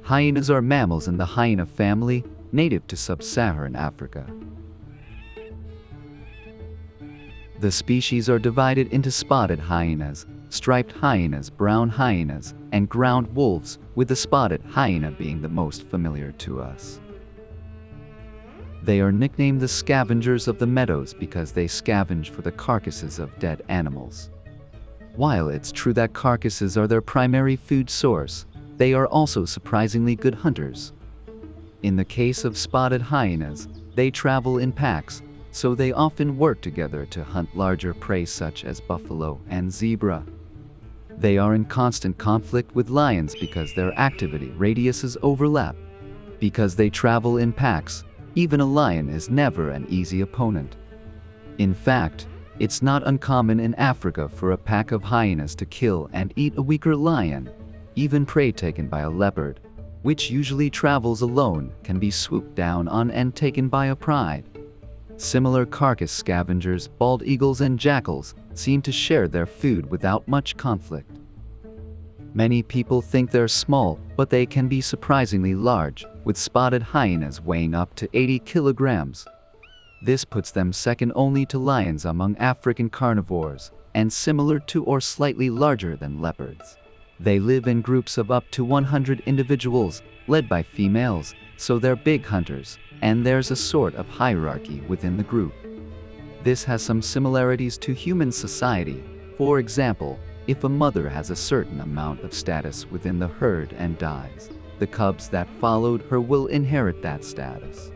Hyenas are mammals in the hyena family, native to sub-Saharan Africa. The species are divided into spotted hyenas, striped hyenas, brown hyenas, and ground wolves, with the spotted hyena being the most familiar to us. They are nicknamed the scavengers of the meadows because they scavenge for the carcasses of dead animals. While it's true that carcasses are their primary food source, they are also surprisingly good hunters. In the case of spotted hyenas, they travel in packs, so they often work together to hunt larger prey such as buffalo and zebra. They are in constant conflict with lions because their activity radiuses overlap. Because they travel in packs, even a lion is never an easy opponent. In fact, it's not uncommon in Africa for a pack of hyenas to kill and eat a weaker lion. Even prey taken by a leopard, which usually travels alone, can be swooped down on and taken by a pride. Similar carcass scavengers, bald eagles and jackals, seem to share their food without much conflict. Many people think they're small, but they can be surprisingly large, with spotted hyenas weighing up to 80 kilograms. This puts them second only to lions among African carnivores, and similar to or slightly larger than leopards. They live in groups of up to 100 individuals, led by females, so they're big hunters, and there's a sort of hierarchy within the group. This has some similarities to human society. For example, if a mother has a certain amount of status within the herd and dies, the cubs that followed her will inherit that status.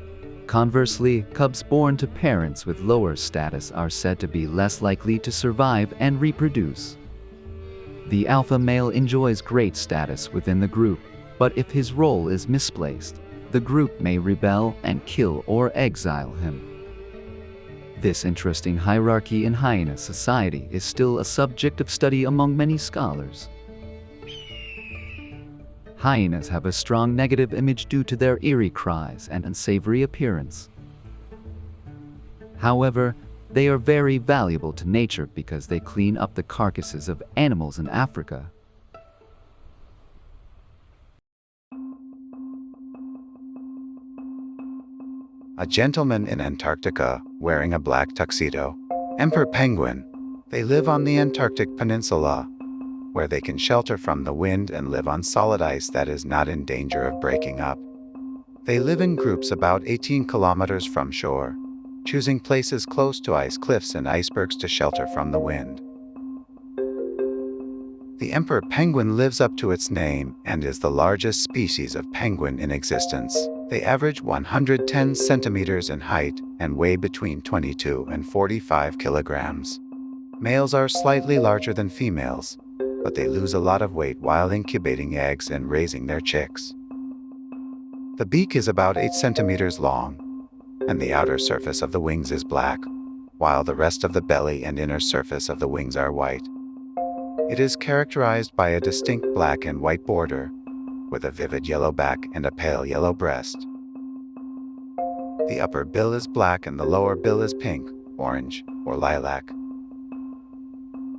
Conversely, cubs born to parents with lower status are said to be less likely to survive and reproduce. The alpha male enjoys great status within the group, but if his role is misplaced, the group may rebel and kill or exile him. This interesting hierarchy in hyena society is still a subject of study among many scholars. Hyenas have a strong negative image due to their eerie cries and unsavory appearance. However, they are very valuable to nature because they clean up the carcasses of animals in Africa. A gentleman in Antarctica wearing a black tuxedo. Emperor penguin. They live on the Antarctic Peninsula, where they can shelter from the wind and live on solid ice that is not in danger of breaking up. They live in groups about 18 kilometers from shore, choosing places close to ice cliffs and icebergs to shelter from the wind. The emperor penguin lives up to its name and is the largest species of penguin in existence. They average 110 centimeters in height and weigh between 22 and 45 kilograms. Males are slightly larger than females, but they lose a lot of weight while incubating eggs and raising their chicks. The beak is about 8 centimeters long, and the outer surface of the wings is black, while the rest of the belly and inner surface of the wings are white. It is characterized by a distinct black and white border, with a vivid yellow back and a pale yellow breast. The upper bill is black and the lower bill is pink, orange, or lilac.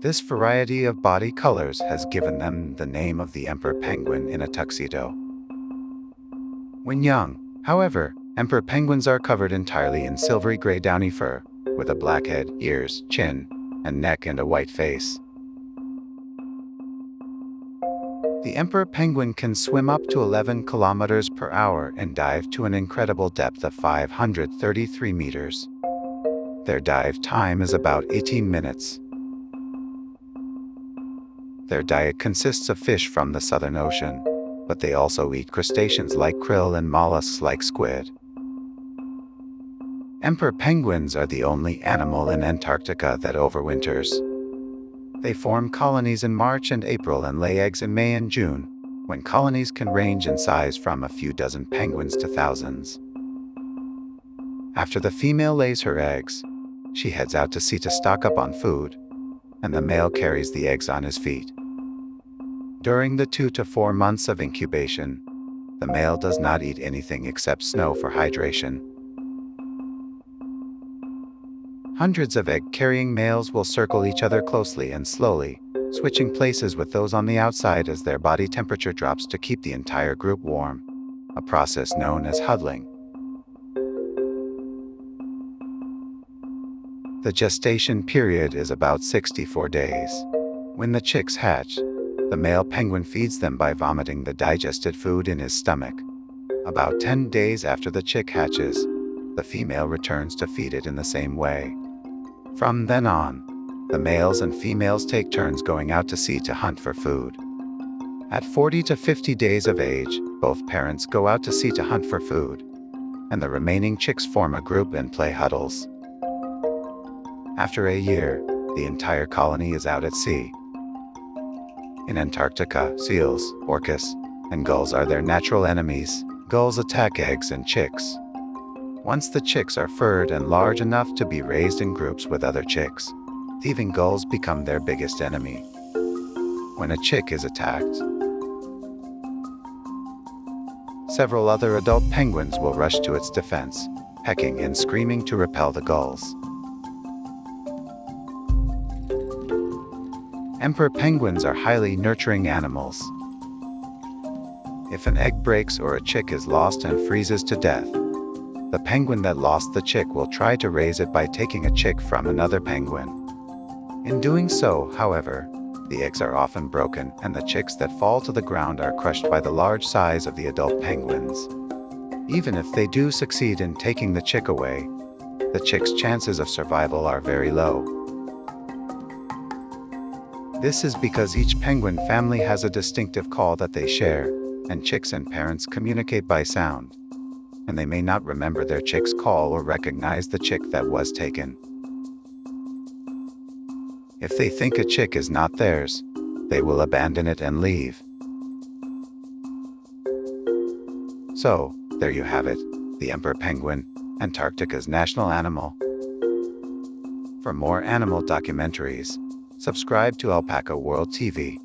This variety of body colors has given them the name of the emperor penguin in a tuxedo. When young, however, emperor penguins are covered entirely in silvery gray downy fur, with a black head, ears, chin, and neck and a white face. The emperor penguin can swim up to 11 kilometers per hour and dive to an incredible depth of 533 meters. Their dive time is about 18 minutes. Their diet consists of fish from the Southern Ocean, but they also eat crustaceans like krill and mollusks like squid. Emperor penguins are the only animal in Antarctica that overwinters. They form colonies in March and April and lay eggs in May and June, when colonies can range in size from a few dozen penguins to thousands. After the female lays her eggs, she heads out to sea to stock up on food, and the male carries the eggs on his feet. During the 2 to 4 months of incubation, the male does not eat anything except snow for hydration. Hundreds of egg-carrying males will circle each other closely and slowly, switching places with those on the outside as their body temperature drops to keep the entire group warm, a process known as huddling. The gestation period is about 64 days. When the chicks hatch, the male penguin feeds them by vomiting the digested food in his stomach. About 10 days after the chick hatches, the female returns to feed it in the same way. From then on, the males and females take turns going out to sea to hunt for food. At 40 to 50 days of age, both parents go out to sea to hunt for food, and the remaining chicks form a group and play huddles. After a year, the entire colony is out at sea. In Antarctica, seals, orcas, and gulls are their natural enemies. Gulls attack eggs and chicks. Once the chicks are furred and large enough to be raised in groups with other chicks, thieving gulls become their biggest enemy. When a chick is attacked, several other adult penguins will rush to its defense, pecking and screaming to repel the gulls. Emperor penguins are highly nurturing animals. If an egg breaks or a chick is lost and freezes to death, the penguin that lost the chick will try to raise it by taking a chick from another penguin. In doing so, however, the eggs are often broken and the chicks that fall to the ground are crushed by the large size of the adult penguins. Even if they do succeed in taking the chick away, the chick's chances of survival are very low. This is because each penguin family has a distinctive call that they share, and chicks and parents communicate by sound, and they may not remember their chick's call or recognize the chick that was taken. If they think a chick is not theirs, they will abandon it and leave. So, there you have it, the emperor penguin, Antarctica's national animal. For more animal documentaries, subscribe to Alpaca World TV.